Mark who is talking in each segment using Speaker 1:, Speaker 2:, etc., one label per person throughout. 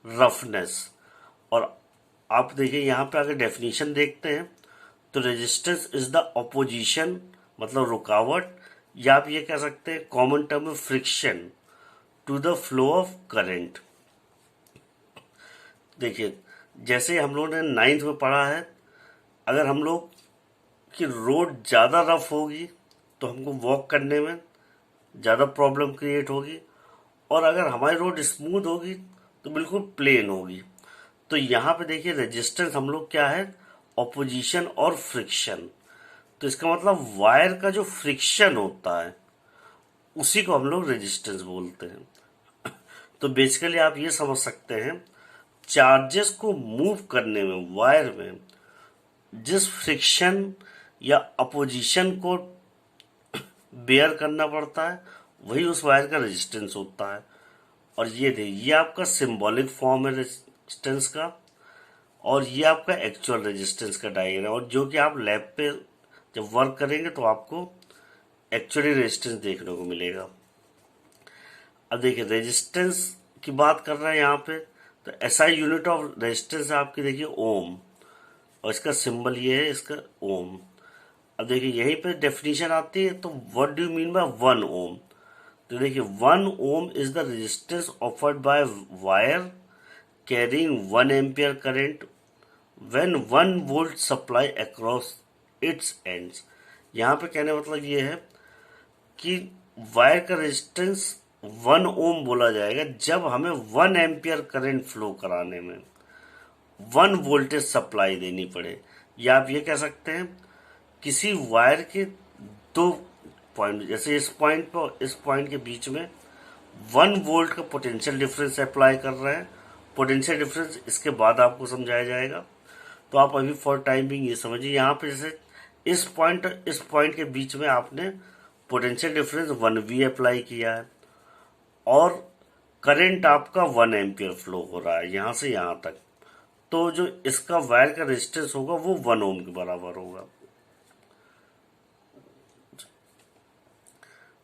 Speaker 1: Roughness. और आप देखिए यहाँ पे अगर डेफिनेशन देखते हैं तो रेजिस्टेंस इज द ऑपोजिशन, मतलब रुकावट, या आप ये कह सकते हैं कॉमन टर्म में friction to the flow of current. देखिए जैसे हम लोगों ने नाइन्थ में पढ़ा है, अगर हम लोग की रोड ज़्यादा रफ होगी तो हमको वॉक करने में ज़्यादा प्रॉब्लम क्रिएट होगी, और अगर हमारी रोड स्मूथ होगी तो बिल्कुल प्लेन होगी। तो यहाँ पे देखिए रेजिस्टेंस हम लोग क्या है, ऑपोजिशन और फ्रिक्शन। तो इसका मतलब वायर का जो फ्रिक्शन होता है उसी को हम लोग रेजिस्टेंस बोलते हैं। तो बेसिकली आप ये समझ सकते हैं, चार्जेस को मूव करने में वायर में जिस फ्रिक्शन या अपोजिशन को बेयर करना पड़ता है वही उस वायर का रेजिस्टेंस होता है। और ये आपका सिंबॉलिक फॉर्म है रेजिस्टेंस का, और ये आपका एक्चुअल रेजिस्टेंस का डायग्राम है, और जो कि आप लैब पे जब वर्क करेंगे तो आपको एक्चुअली रेजिस्टेंस देखने को मिलेगा। अब देखिए रेजिस्टेंस की बात कर रहे हैं यहाँ पे, तो एसआई यूनिट ऑफ रेजिस्टेंस है आपकी, देखिए ओम, और इसका सिंबल ये है, इसका ओम। अब देखिए यहीं पे डेफिनेशन आती है, तो what do you mean by 1 ohm. तो देखिए 1 ohm is the resistance offered by wire carrying 1 ampere current when 1 volt supply across its ends. यहाँ पे कहने का मतलब ये है कि वायर का रेजिस्टेंस 1 ओम बोला जाएगा जब हमें 1 एम्पियर करंट फ्लो कराने में 1 वोल्टेज सप्लाई देनी पड़े। या आप ये कह सकते हैं किसी वायर के दो पॉइंट, जैसे इस पॉइंट पर इस पॉइंट के बीच में 1 वोल्ट का पोटेंशियल डिफरेंस अप्लाई कर रहे हैं। पोटेंशियल डिफरेंस इसके बाद आपको समझाया जाएगा, तो आप अभी फॉर टाइम बिंग ये समझिए। यहाँ पे जैसे इस पॉइंट के बीच में आपने पोटेंशियल डिफरेंस 1 वी अप्लाई किया है, और करंट आपका 1 एम्पियर फ्लो हो रहा है यहाँ से यहाँ तक, तो जो इसका वायर का रेजिस्टेंस होगा वो 1 ओम के बराबर होगा।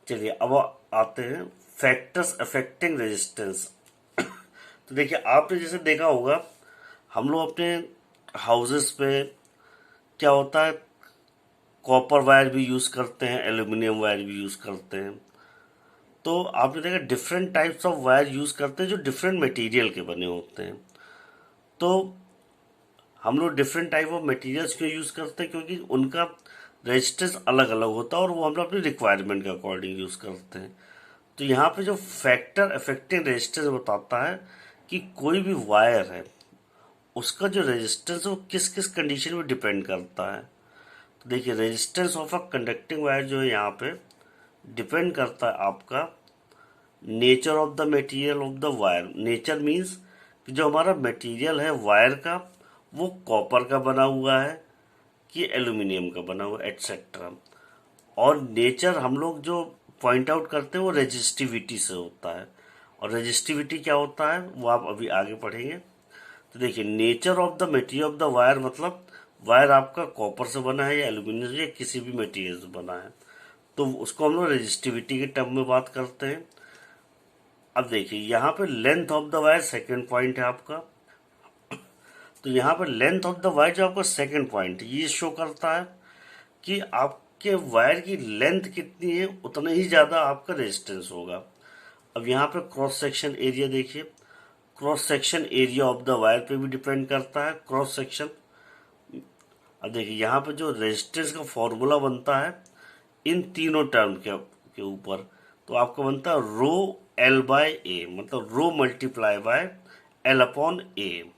Speaker 1: चलिए अब आते हैं फैक्टर्स अफेक्टिंग रेजिस्टेंस। तो देखिए आपने जैसे देखा होगा, हम लोग अपने हाउसेस पे क्या होता है, कॉपर वायर भी यूज करते हैं, एल्यूमिनियम वायर भी यूज करते हैं। तो आपने देखा different types of wire use करते हैं जो डिफरेंट मटेरियल के बने होते हैं। तो हम लोग डिफरेंट टाइप ऑफ मटेरियल्स क्यों यूज करते हैं, क्योंकि उनका रेजिस्टेंस अलग अलग होता है और वो हम लोग अपनी रिक्वायरमेंट के अकॉर्डिंग यूज करते हैं। तो यहाँ पे जो फैक्टर अफेक्टिंग रेजिस्टेंस बताता है कि कोई भी वायर है उसका जो रेजिस्टेंस है वो किस किस कंडीशन में डिपेंड करता है। तो देखिए resistance of a conducting wire जो है यहाँ पे डिपेंड करता है आपका nature of the material of the wire. Nature means कि जो हमारा मटेरियल है वायर का वो कॉपर का बना हुआ है कि एल्यूमिनियम का बना हुआ, एटसेट्रा। और नेचर हम लोग जो पॉइंट आउट करते हैं वो रेजिस्टिविटी से होता है, और रेजिस्टिविटी क्या होता है वो आप अभी आगे पढ़ेंगे। तो देखिए nature of the material of the wire मतलब वायर आपका कॉपर से बना है या एल्यूमिनियम या किसी भी मटेरियल से बना है, तो उसको हम लोग रेजिस्टिविटी के टर्म में बात करते हैं। अब देखिए यहाँ पे length of the wire second point है आपका। तो यहाँ पे लेंथ ऑफ द वायर जो आपका सेकेंड पॉइंट ये शो करता है कि आपके वायर की लेंथ कितनी है उतना ही ज़्यादा आपका रेजिस्टेंस होगा। अब यहाँ पे क्रॉस सेक्शन एरिया देखिए, cross section area of the wire पे भी डिपेंड करता है क्रॉस सेक्शन। अब देखिए यहाँ पे जो रेजिस्टेंस का फॉर्मूला बनता है इन तीनों टर्म के ऊपर, तो आपका बनता है रो एल बाय ए, मतलब row multiply by L upon ए।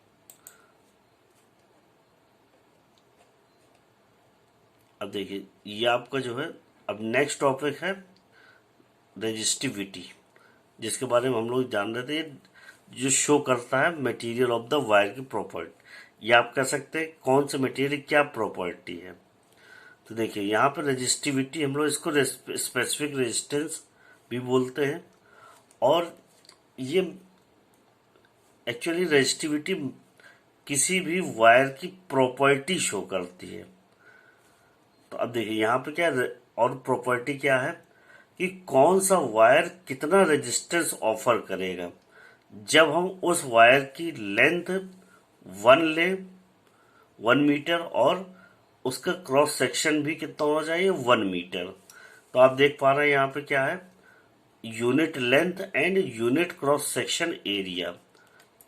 Speaker 1: अब देखिए ये आपका जो है, अब नेक्स्ट टॉपिक है रेजिस्टिविटी, जिसके बारे में हम लोग जान रहे थे, जो शो करता है मटेरियल ऑफ द वायर की प्रॉपर्टी, या आप कह सकते हैं कौन से मटेरियल की क्या प्रॉपर्टी है। तो देखिए यहाँ पर रेजिस्टिविटी हम लोग इसको स्पेसिफिक रेजिस्टेंस भी बोलते हैं, और ये एक्चुअली रेजिस्टिविटी किसी भी वायर की प्रॉपर्टी शो करती है। तो अब देखिए यहाँ पे क्या और प्रॉपर्टी क्या है कि कौन सा वायर कितना रेजिस्टेंस ऑफर करेगा। जब हम उस वायर की लेंथ 1 लें, 1 मीटर, और उसका क्रॉस सेक्शन भी कितना होना चाहिए, 1 मीटर। तो आप देख पा रहे हैं यहाँ पे क्या है, unit length and unit cross section area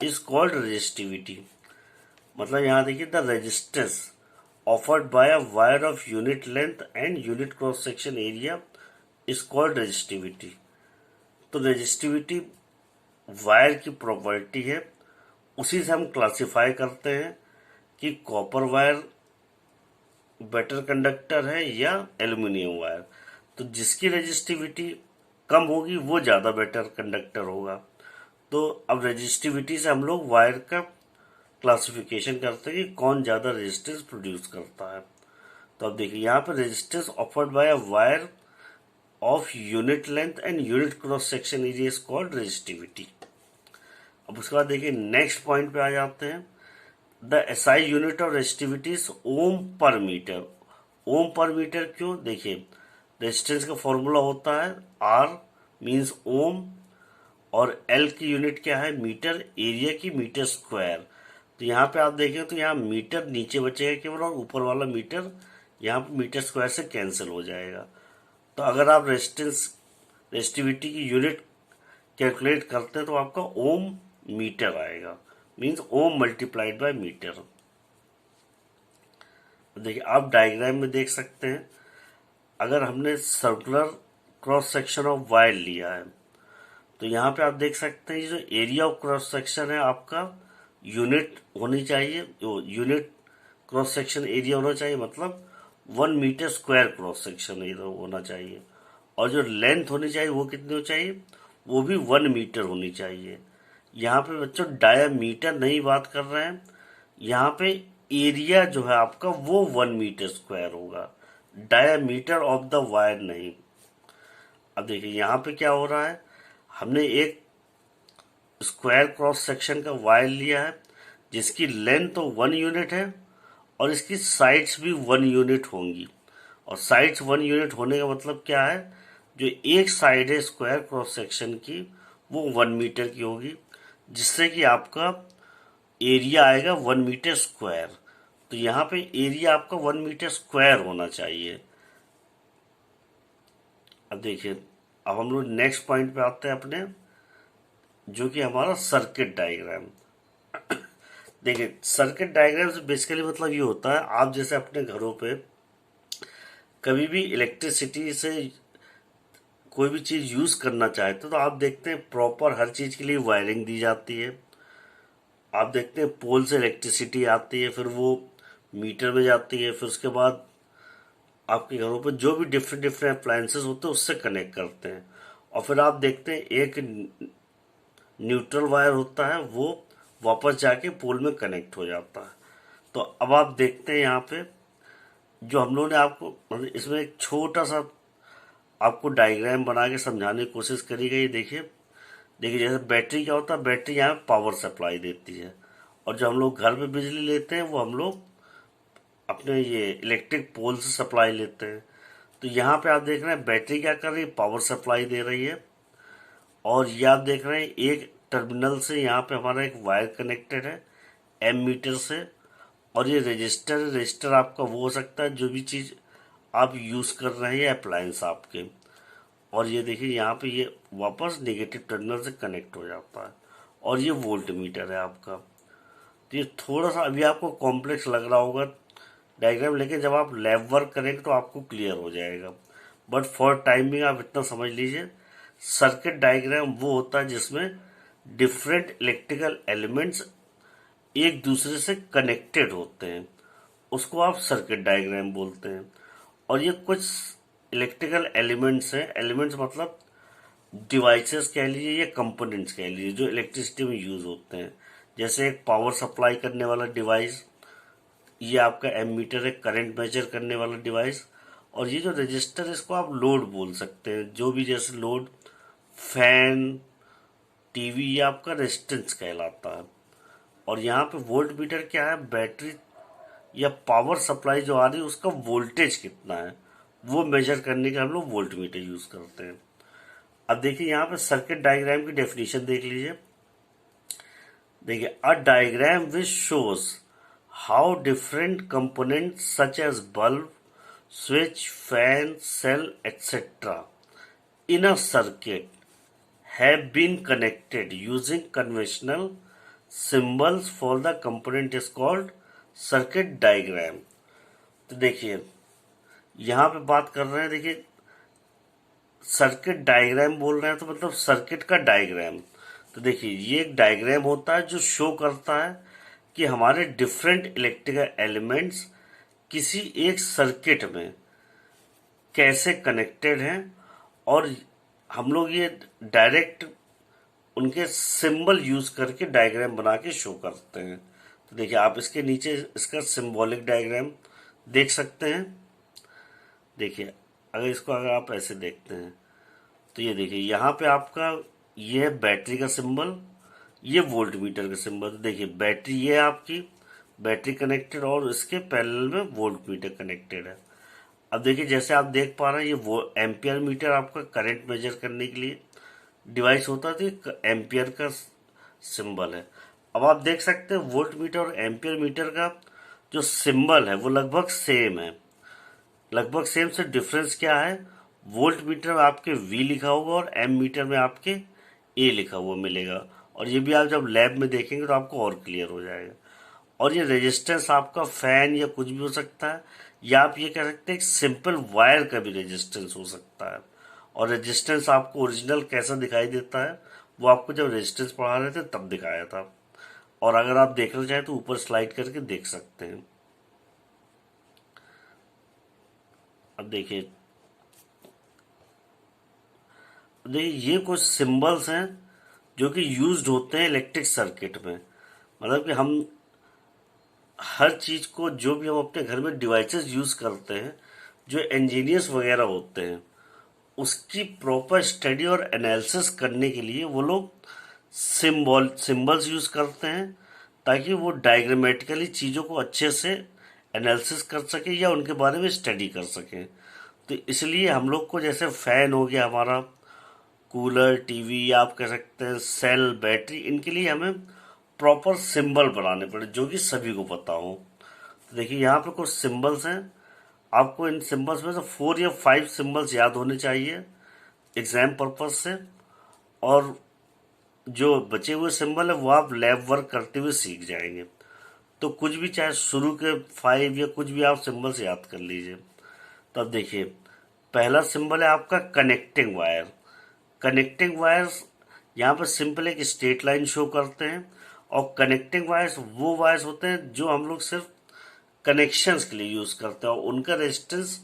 Speaker 1: is called resistivity. मतलब यहाँ देखिए, the resistance offered bye a wire of unit length and unit cross section area is called resistivity. तो रेजिस्टिविटी वायर की प्रॉपर्टी है, उसी से हम क्लासिफाई करते हैं कि कॉपर वायर बेटर कंडक्टर है या एल्यूमिनियम वायर। तो जिसकी रेजिस्टिविटी कम होगी वो ज़्यादा बेटर कंडक्टर होगा। तो अब रेजिस्टिविटी से हम लोग वायर का क्लासिफिकेशन करते हैं कि कौन ज़्यादा रेजिस्टेंस प्रोड्यूस करता है। तो अब देखिए यहाँ पर resistance offered bye a wire of unit length and unit cross section area is called resistivity. अब उसके बाद देखिए नेक्स्ट पॉइंट पे आ जाते हैं, the SI unit of resistivity is ohm per metre. Om per metre क्यों, देखिए रेजिस्टेंस का फॉर्मूला होता है आर मीन्स ओम, और एल की यूनिट क्या है, मीटर, एरिया की मीटर स्क्वायर। तो यहाँ पे आप देखें तो यहाँ मीटर नीचे बचेगा केवल, और ऊपर वाला मीटर यहाँ पे मीटर स्क्वायर से कैंसिल हो जाएगा। तो अगर आप रेजिस्टिविटी की यूनिट कैलकुलेट करते हैं तो आपका ओम मीटर आएगा, means ohm multiplied by metre. देखिए आप डायग्राम में देख सकते हैं, अगर हमने circular cross section of wire लिया है तो यहाँ पे आप देख सकते हैं जो एरिया ऑफ क्रॉस सेक्शन है आपका यूनिट होनी चाहिए, यूनिट क्रॉस सेक्शन एरिया होना चाहिए, मतलब 1 metre square cross section area होना चाहिए। और जो लेंथ होनी चाहिए वो कितनी होनी चाहिए, वो भी 1 मीटर होनी चाहिए। यहाँ पे बच्चों डायामीटर नहीं बात कर रहे हैं, यहाँ पे एरिया जो है आपका वो 1 मीटर स्क्वायर होगा, डायामीटर ऑफ द वायर नहीं। अब देखिए यहाँ पे क्या हो रहा है, हमने एक स्क्वायर क्रॉस सेक्शन का वायर लिया है जिसकी लेंथ तो 1 यूनिट है और इसकी साइड्स भी 1 यूनिट होंगी। और साइड्स 1 यूनिट होने का मतलब क्या है, जो एक साइड है स्क्वायर क्रॉस सेक्शन की वो 1 मीटर की होगी, जिससे कि आपका एरिया आएगा 1 मीटर स्क्वायर। तो यहाँ पे एरिया आपका 1 मीटर स्क्वायर होना चाहिए। अब देखिए, अब हम लोग नेक्स्ट पॉइंट पे आते हैं अपने, जो कि हमारा सर्किट डायग्राम। देखिए सर्किट डायग्राम से बेसिकली मतलब ये होता है, आप जैसे अपने घरों पे कभी भी इलेक्ट्रिसिटी से कोई भी चीज़ यूज़ करना चाहते हो तो आप देखते हैं प्रॉपर हर चीज़ के लिए वायरिंग दी जाती है। आप देखते हैं पोल से इलेक्ट्रिसिटी आती है, फिर वो मीटर में जाती है, फिर उसके बाद आपके घरों पर जो भी डिफरेंट डिफरेंट अप्लायंसेस होते हैं उससे कनेक्ट करते हैं। और फिर आप देखते हैं एक न्यूट्रल वायर होता है, वो वापस जाके पोल में कनेक्ट हो जाता है। तो अब आप देखते हैं यहाँ पे जो हम लोगों ने आपको मतलब इसमें एक छोटा सा आपको डायग्राम बना के समझाने की कोशिश करी गई। देखिए देखिए जैसे बैटरी क्या होता है, बैटरी यहाँ पावर सप्लाई देती है, और जो हम लोग घर पे बिजली लेते हैं वो हम लोग अपने ये इलेक्ट्रिक पोल से सप्लाई लेते हैं। तो यहाँ पे आप देख रहे हैं बैटरी क्या कर रही है, पावर सप्लाई दे रही है। और ये आप देख रहे हैं एक टर्मिनल से यहाँ पे हमारा एक वायर कनेक्टेड है एमीटर से, और ये रजिस्टर, रजिस्टर आपका वो हो सकता है जो भी चीज़ आप यूज़ कर रहे हैं अप्लायंस आपके। और ये देखिए यहाँ पे ये वापस नेगेटिव टर्मिनल से कनेक्ट हो जाता है, और ये वोल्ट मीटर है आपका। तो ये थोड़ा सा अभी आपको कॉम्प्लेक्स लग रहा होगा डायग्राम, लेकिन जब आप लैब वर्क करेंगे तो आपको क्लियर हो जाएगा। बट फॉर टाइमिंग आप इतना समझ लीजिए, सर्किट डायग्राम वो होता है जिसमें डिफरेंट इलेक्ट्रिकल एलिमेंट्स एक दूसरे से कनेक्टेड होते हैं, उसको आप सर्किट डायग्राम बोलते हैं। और ये कुछ इलेक्ट्रिकल एलिमेंट्स हैं, एलिमेंट्स मतलब डिवाइसेस कह लीजिए या कंपोनेंट्स कह लीजिए, जो इलेक्ट्रिसिटी में यूज होते हैं। जैसे एक पावर सप्लाई करने वाला डिवाइस, ये आपका एमीटर है करंट मेजर करने वाला डिवाइस। और ये जो रजिस्टर है इसको आप लोड बोल सकते हैं, जो भी जैसे लोड, फैन, टीवी, ये आपका रेजिस्टेंस कहलाता है। और यहाँ पे वोल्ट मीटर क्या है, बैटरी या पावर सप्लाई जो आ रही है उसका वोल्टेज कितना है वो मेजर करने का हम लोग वोल्ट मीटर यूज करते हैं। अब देखिए यहाँ पे सर्किट डायग्राम की डेफिनेशन देख लीजिए। देखिए, a diagram which shows how different component such as bulb, switch, fan, cell etc in a circuit have been connected using conventional symbols for the component is called circuit diagram। तो देखिए, यहाँ पे बात कर रहे हैं, देखिए सर्किट डायग्राम बोल रहे हैं तो मतलब सर्किट का डायग्राम। तो देखिए, ये एक डायग्राम होता है जो शो करता है कि हमारे डिफरेंट इलेक्ट्रिकल एलिमेंट्स किसी एक सर्किट में कैसे कनेक्टेड हैं, और हम लोग ये डायरेक्ट उनके सिंबल यूज करके डायग्राम बना के शो करते हैं। तो देखिए, आप इसके नीचे इसका सिंबॉलिक डायग्राम देख सकते हैं। देखिए, अगर इसको अगर आप ऐसे देखते हैं तो ये देखिए, यहाँ पे आपका ये है बैटरी का सिंबल, ये वोल्ट मीटर का सिंबल। तो देखिए, बैटरी ये है आपकी, बैटरी कनेक्टेड, और इसके पैरेलल में वोल्ट मीटर कनेक्टेड है। अब देखिए, जैसे आप देख पा रहे हैं, ये वो एम्पियर मीटर आपका करंट मेजर करने के लिए डिवाइस होता है, तो ये एम्पियर का सिंबल है। अब आप देख सकते हैं वोल्ट मीटर और एम्पियर मीटर का जो सिंबल है वो लगभग सेम है। लगभग सेम से डिफरेंस क्या है, वोल्ट मीटर में आपके V लिखा होगा और एम मीटर में आपके A लिखा हुआ मिलेगा। और ये भी आप जब लैब में देखेंगे तो आपको और क्लियर हो जाएगा। और ये रेजिस्टेंस आपका फैन या कुछ भी हो सकता है, या आप ये कह सकते हैं एक सिंपल वायर का भी रेजिस्टेंस हो सकता है। और रेजिस्टेंस आपको ओरिजिनल कैसा दिखाई देता है वो आपको जब रेजिस्टेंस पढ़ा रहे थे तब दिखाया था। और अगर आप देखना चाहें तो ऊपर स्लाइड करके देख सकते हैं। अब देखिए, ये कुछ सिंबल्स हैं जो कि यूज्ड होते हैं इलेक्ट्रिक सर्किट में। मतलब कि हम हर चीज को, जो भी हम अपने घर में डिवाइसेस यूज करते हैं, जो इंजीनियर्स वगैरह होते हैं, उसकी प्रॉपर स्टडी और एनालिसिस करने के लिए वो लोग सिंबल्स यूज करते हैं, ताकि वो डायग्रामेटिकली चीज़ों को अच्छे से एनालिसिस कर सके या उनके बारे में स्टडी कर सकें। तो इसलिए हम लोग को, जैसे फैन हो गया हमारा, कूलर, टीवी, या आप कह सकते हैं सेल, बैटरी, इनके लिए हमें प्रॉपर सिंबल बनाने पड़े जो कि सभी को पता हो। तो देखिए, यहाँ पे कुछ सिंबल्स हैं। आपको इन सिंबल्स में से 4 या 5 सिंबल्स याद होने चाहिए एग्जाम पर्पज से, और जो बचे हुए सिंबल है वो आप लैब वर्क करते हुए सीख जाएंगे। तो कुछ भी, चाहे शुरू के 5 या कुछ भी, आप सिंबल्स याद कर लीजिए। तो अब देखिए, पहला सिंबल है आपका कनेक्टिंग वायर। कनेक्टिंग वायर्स यहाँ पर सिंपल एक स्ट्रेट लाइन शो करते हैं, और कनेक्टिंग वायर्स वो वायर्स होते हैं जो हम लोग सिर्फ कनेक्शंस के लिए यूज करते हैं, और उनका रेजिस्टेंस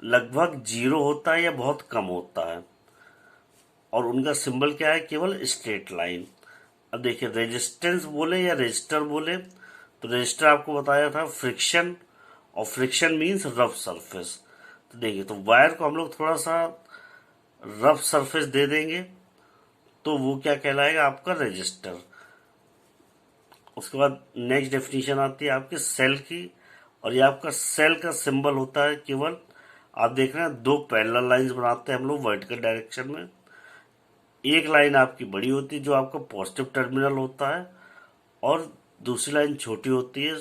Speaker 1: लगभग 0 होता है या बहुत कम होता है, और उनका सिंबल क्या है, केवल स्ट्रेट लाइन। अब देखिए, रेजिस्टेंस बोले या रजिस्टर बोले, तो रजिस्टर आपको बताया था फ्रिक्शन, और फ्रिक्शन मीन्स रफ सरफेस। तो देखिए, तो वायर को हम लोग थोड़ा सा रफ सरफेस दे देंगे तो वो क्या कहलाएगा, आपका रजिस्टर। उसके बाद नेक्स्ट डेफिनेशन आती है आपकी सेल की, और ये आपका सेल का सिंबल होता है केवल, आप देख रहे हैं 2 पैरेलल लाइंस बनाते हैं हम लोग वर्टिकल डायरेक्शन में। एक लाइन आपकी बड़ी होती है जो आपका पॉजिटिव टर्मिनल होता है, और दूसरी लाइन छोटी होती है,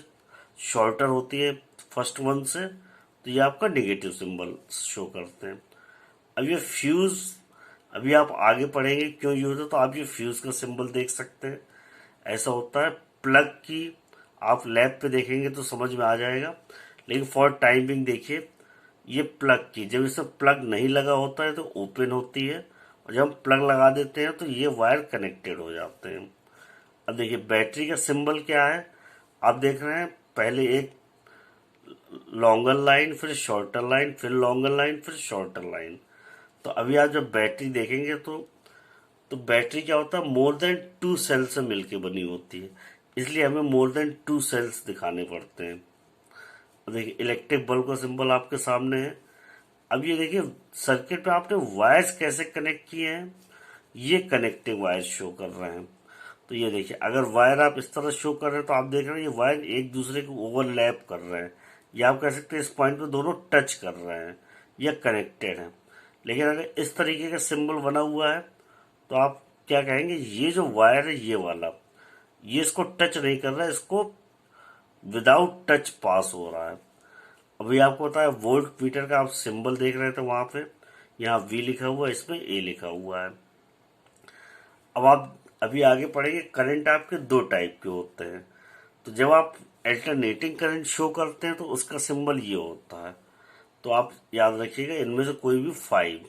Speaker 1: शॉर्टर होती है फर्स्ट वन से, तो ये आपका नेगेटिव सिंबल शो करते हैं। अब ये फ्यूज, अभी आप आगे पढ़ेंगे क्यों यूज है, तो आप ये फ्यूज का सिंबल देख सकते हैं। ऐसा होता है प्लग की, आप लैब पे देखेंगे तो समझ में आ जाएगा, लेकिन फॉर टाइमिंग देखिए, ये प्लग की, जब इसमें प्लग नहीं लगा होता है तो ओपन होती है, और जब हम प्लग लगा देते हैं तो ये वायर कनेक्टेड हो जाते हैं। अब देखिए, बैटरी का सिंबल क्या है, आप देख रहे हैं पहले एक लॉन्गर लाइन, फिर शॉर्टर लाइन, फिर लॉन्गर लाइन, फिर शॉर्टर लाइन। तो अभी आप जब बैटरी देखेंगे तो बैटरी क्या होता है, मोर देन 2 सेल से मिलके बनी होती है, इसलिए हमें मोर देन 2 सेल्स दिखाने पड़ते हैं। तो देखिए, इलेक्ट्रिक बल्ब का सिंबल आपके सामने है। अब ये देखिए, सर्किट पे आपने वायर्स कैसे कनेक्ट किए हैं, ये कनेक्टिंग वायर्स शो कर रहे हैं। तो ये देखिए, अगर वायर आप इस तरह शो कर रहे हैं तो आप देख रहे हैं ये वायर एक दूसरे को ओवरलैप कर रहे हैं, या आप कह सकते हैं इस पॉइंट पे दोनों टच कर रहे हैं या कनेक्टेड हैं। लेकिन अगर इस तरीके का सिंबल बना हुआ है तो आप क्या कहेंगे, ये जो वायर है ये वाला, ये इसको टच नहीं कर रहा है, इसको विदाउट टच पास हो रहा है। अभी आपको पता है वोल्ट मीटर का आप सिंबल देख रहे थे वहां पे, यहाँ वी लिखा हुआ है, इसमें ए लिखा हुआ है। अब आप अभी आगे पढ़ेंगे, करंट आपके दो टाइप के होते हैं। तो जब आप अल्टरनेटिंग करंट शो करते हैं तो उसका सिंबल ये होता है। तो आप याद रखिएगा इनमें से कोई भी 5।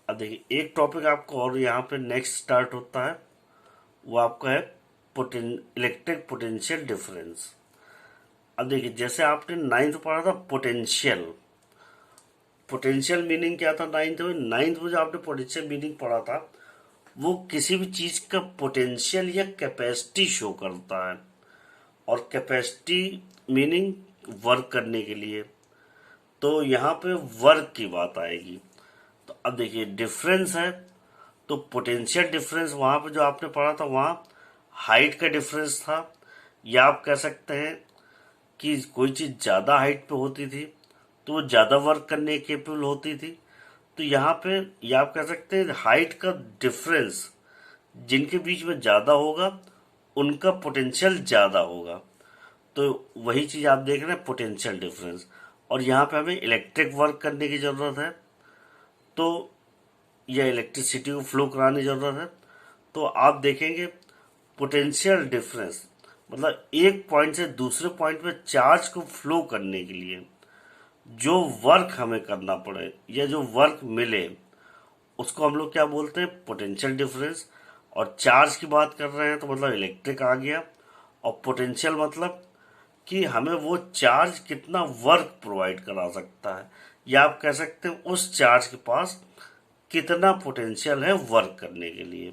Speaker 1: अब देखिए एक टॉपिक आपको और यहाँ पे नेक्स्ट स्टार्ट होता है, वो आपका है इलेक्ट्रिक पोटेंशियल डिफरेंस। अब देखिए जैसे आपने नाइन्थ पढ़ा था पोटेंशियल, पोटेंशियल मीनिंग क्या था नाइन्थ में जो आपने पोटेंशियल मीनिंग पढ़ा था, वो किसी भी चीज का पोटेंशियल या कैपेसिटी शो करता है। और कैपेसिटी मीनिंग वर्क करने के लिए, तो यहाँ पे वर्क की बात आएगी। तो अब देखिए डिफरेंस है, तो पोटेंशियल डिफरेंस वहां पे जो आपने पढ़ा था वहां हाइट का डिफरेंस था, या आप कह सकते हैं कि कोई चीज ज्यादा हाइट पे होती थी तो वो ज्यादा वर्क करने केपेबल होती थी। तो यहाँ पे या आप कह सकते हैं हाइट का डिफरेंस जिनके बीच में ज्यादा होगा उनका पोटेंशियल ज्यादा होगा। तो वही चीज आप देख रहे हैं पोटेंशियल डिफरेंस। और यहाँ पे हमें इलेक्ट्रिक वर्क करने की जरूरत है, तो या इलेक्ट्रिसिटी को फ्लो कराने की जरूरत है। तो आप देखेंगे पोटेंशियल डिफरेंस मतलब एक पॉइंट से दूसरे पॉइंट में चार्ज को फ्लो करने के लिए जो वर्क हमें करना पड़े या जो वर्क मिले उसको हम लोग क्या बोलते हैं, पोटेंशियल डिफरेंस। और चार्ज की बात कर रहे हैं तो मतलब इलेक्ट्रिक आ गया, और पोटेंशियल मतलब कि हमें वो चार्ज कितना वर्क प्रोवाइड करा सकता है, या आप कह सकते हैं उस चार्ज के पास कितना पोटेंशियल है वर्क करने के लिए।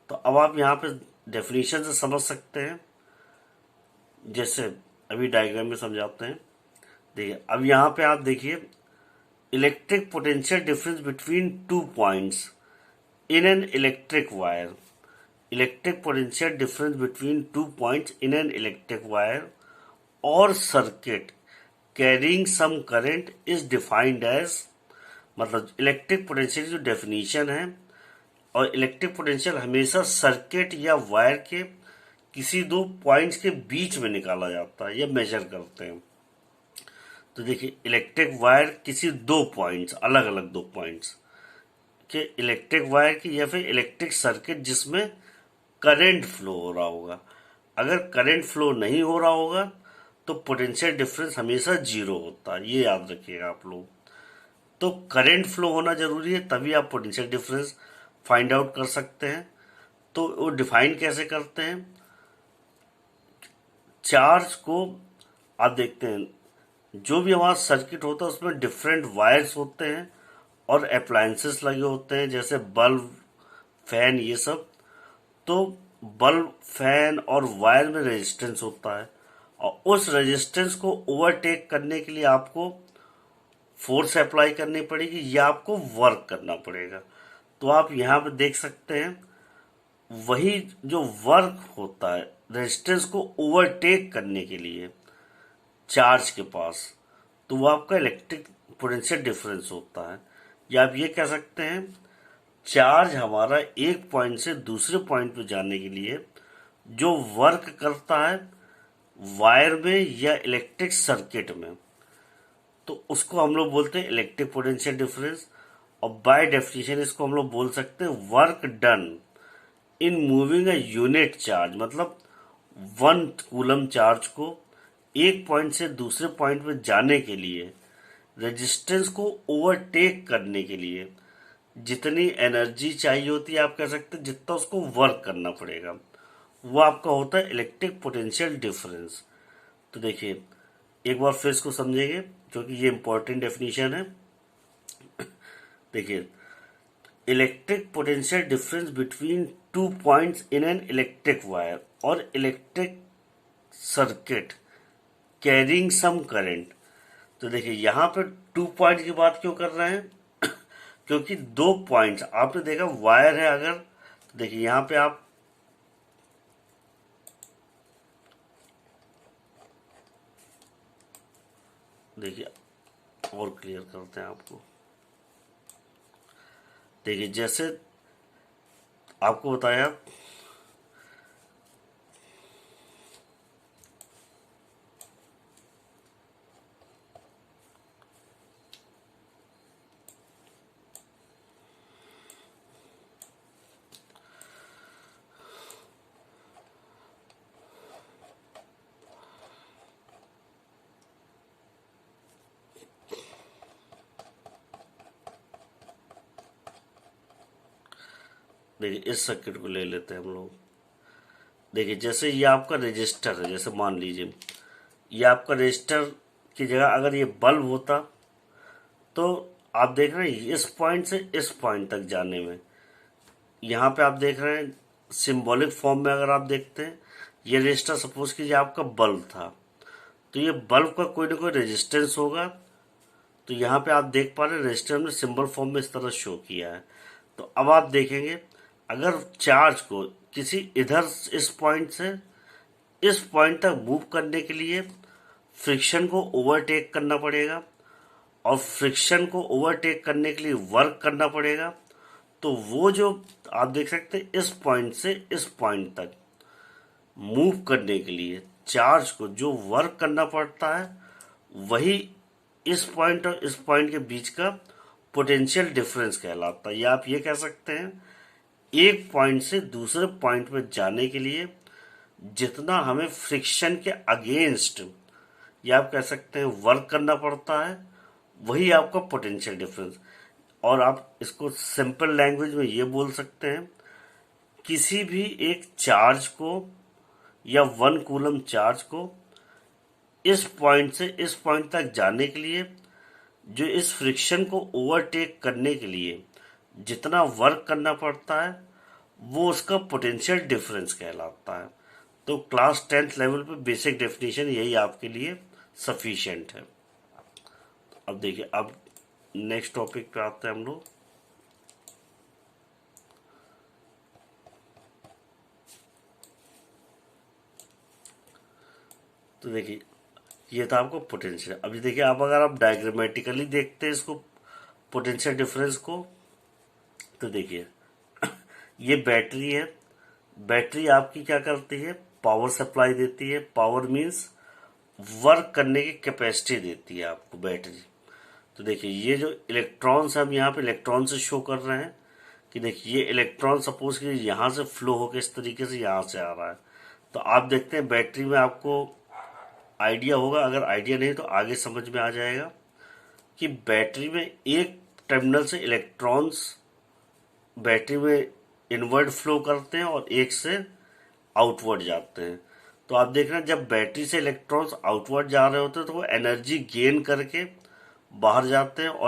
Speaker 1: तो अब आप यहाँ पे डेफिनेशन से समझ सकते हैं, जैसे अभी डायग्राम में समझाते हैं। देखिए अब यहाँ पे आप देखिए electric potential difference between 2 points in an electric wire. Electric potential difference between 2 points in an electric wire or circuit carrying some current is defined as, मतलब इलेक्ट्रिक पोटेंशियल की जो डेफिनेशन है, और इलेक्ट्रिक पोटेंशियल हमेशा circuit या wire के किसी दो पॉइंट्स के बीच में निकाला जाता है या मेजर करते हैं। तो देखिए इलेक्ट्रिक वायर किसी दो पॉइंट्स, अलग अलग दो पॉइंट्स कि इलेक्ट्रिक वायर की या फिर इलेक्ट्रिक सर्किट जिसमें करंट फ्लो हो रहा होगा। अगर करंट फ्लो नहीं हो रहा होगा तो पोटेंशियल डिफरेंस हमेशा जीरो होता है, ये याद रखिएगा आप लोग। तो करंट फ्लो होना जरूरी है तभी आप पोटेंशियल डिफरेंस फाइंड आउट कर सकते हैं। तो वो डिफाइन कैसे करते हैं, चार्ज को आप देखते हैं जो भी हमारा सर्किट होता है उसमें डिफरेंट वायर्स होते हैं और अप्लायंसेस लगे होते हैं, जैसे बल्ब, फैन, ये सब। तो बल्ब, फैन और वायर में रेजिस्टेंस होता है, और उस रेजिस्टेंस को ओवरटेक करने के लिए आपको फोर्स अप्लाई करनी पड़ेगी या आपको वर्क करना पड़ेगा। तो आप यहाँ पे देख सकते हैं वही जो वर्क होता है रेजिस्टेंस को ओवरटेक करने के लिए चार्ज के पास, तो वो आपका इलेक्ट्रिक पोटेंशियल डिफरेंस होता है। या आप ये कह सकते हैं चार्ज हमारा एक पॉइंट से दूसरे पॉइंट पे जाने के लिए जो वर्क करता है वायर में या इलेक्ट्रिक सर्किट में, तो उसको हम लोग बोलते हैं इलेक्ट्रिक पोटेंशियल डिफरेंस। और बाय डेफिनेशन इसको हम लोग बोल सकते हैं work done in moving a unit charge, मतलब 1 कूलम चार्ज को एक पॉइंट से दूसरे पॉइंट में जाने के लिए रेजिस्टेंस को ओवरटेक करने के लिए जितनी एनर्जी चाहिए होती है, आप कह सकते हैं जितना उसको वर्क करना पड़ेगा, वो आपका होता है इलेक्ट्रिक पोटेंशियल डिफरेंस। तो देखिए एक बार फिर इसको समझेंगे क्योंकि ये इंपॉर्टेंट डेफिनेशन है। देखिए electric potential difference between 2 points in an electric wire और electric circuit carrying some current. तो देखिए यहाँ पे 2 पॉइंट की बात क्यों कर रहे हैं क्योंकि 2 पॉइंट्स आपने देखा वायर है अगर, तो देखिए यहाँ पे आप देखिए और क्लियर करते हैं आपको। देखिए जैसे आपको बताया देखिए इस सर्किट को ले लेते हैं हम लोग। देखिए जैसे ये आपका रजिस्टर है, जैसे मान लीजिए ये आपका रजिस्टर की जगह अगर ये बल्ब होता तो आप देख रहे हैं इस पॉइंट से इस पॉइंट तक जाने में, यहाँ पे आप देख रहे हैं सिंबॉलिक फॉर्म में अगर आप देखते हैं ये रजिस्टर सपोज कीजिए आपका बल्ब था, तो ये बल्ब का कोई ना कोई रेजिस्टेंस होगा। तो यहाँ पे आप देख पा रहे हैं रजिस्टर में सिंबल फॉर्म में इस तरह शो किया है। तो अब आप देखेंगे अगर चार्ज को किसी इधर इस पॉइंट से इस पॉइंट तक मूव करने के लिए फ्रिक्शन को ओवरटेक करना पड़ेगा, और फ्रिक्शन को ओवरटेक करने के लिए वर्क करना पड़ेगा। तो वो जो आप देख सकते हैं इस पॉइंट से इस पॉइंट तक मूव करने के लिए चार्ज को जो वर्क करना पड़ता है वही इस पॉइंट और इस पॉइंट के बीच का पोटेंशियल डिफरेंस कहलाता है। या आप ये कह सकते हैं एक पॉइंट से दूसरे पॉइंट में जाने के लिए जितना हमें फ्रिक्शन के अगेंस्ट या आप कह सकते हैं वर्क करना पड़ता है वही आपका पोटेंशियल डिफरेंस। और आप इसको सिंपल लैंग्वेज में ये बोल सकते हैं किसी भी एक चार्ज को या 1 कूलम चार्ज को इस पॉइंट से इस पॉइंट तक जाने के लिए जो इस फ्रिक्शन को ओवरटेक करने के लिए जितना वर्क करना पड़ता है वो उसका पोटेंशियल डिफरेंस कहलाता है। तो क्लास 10th लेवल पे बेसिक डेफिनेशन यही आपके लिए सफिशिएंट है। अब देखिए अब नेक्स्ट टॉपिक पे आते हैं हम लोग। तो देखिए ये था आपको पोटेंशियल। अभी देखिए आप अगर आप डायग्रामेटिकली देखते हैं इसको पोटेंशियल डिफरेंस को, तो देखिए ये बैटरी है। बैटरी आपकी क्या करती है, पावर सप्लाई देती है। पावर मीन्स वर्क करने की कैपेसिटी देती है आपको बैटरी। तो देखिए ये जो इलेक्ट्रॉन्स हम यहाँ पे इलेक्ट्रॉन से शो कर रहे हैं कि देखिए ये इलेक्ट्रॉन सपोज कि यहाँ से फ्लो होकर इस तरीके से यहाँ से आ रहा है। तो आप देखते हैं बैटरी में आपको आइडिया होगा, अगर आइडिया नहीं तो आगे समझ में आ जाएगा कि बैटरी में एक टर्मिनल से इलेक्ट्रॉन्स बैटरी में इनवर्ड फ्लो करते हैं और एक से आउटवर्ड जाते हैं। तो आप देख रहे हैं जब बैटरी से इलेक्ट्रॉन्स आउटवर्ड जा रहे होते हैं तो वो एनर्जी गेन करके बाहर जाते हैं, और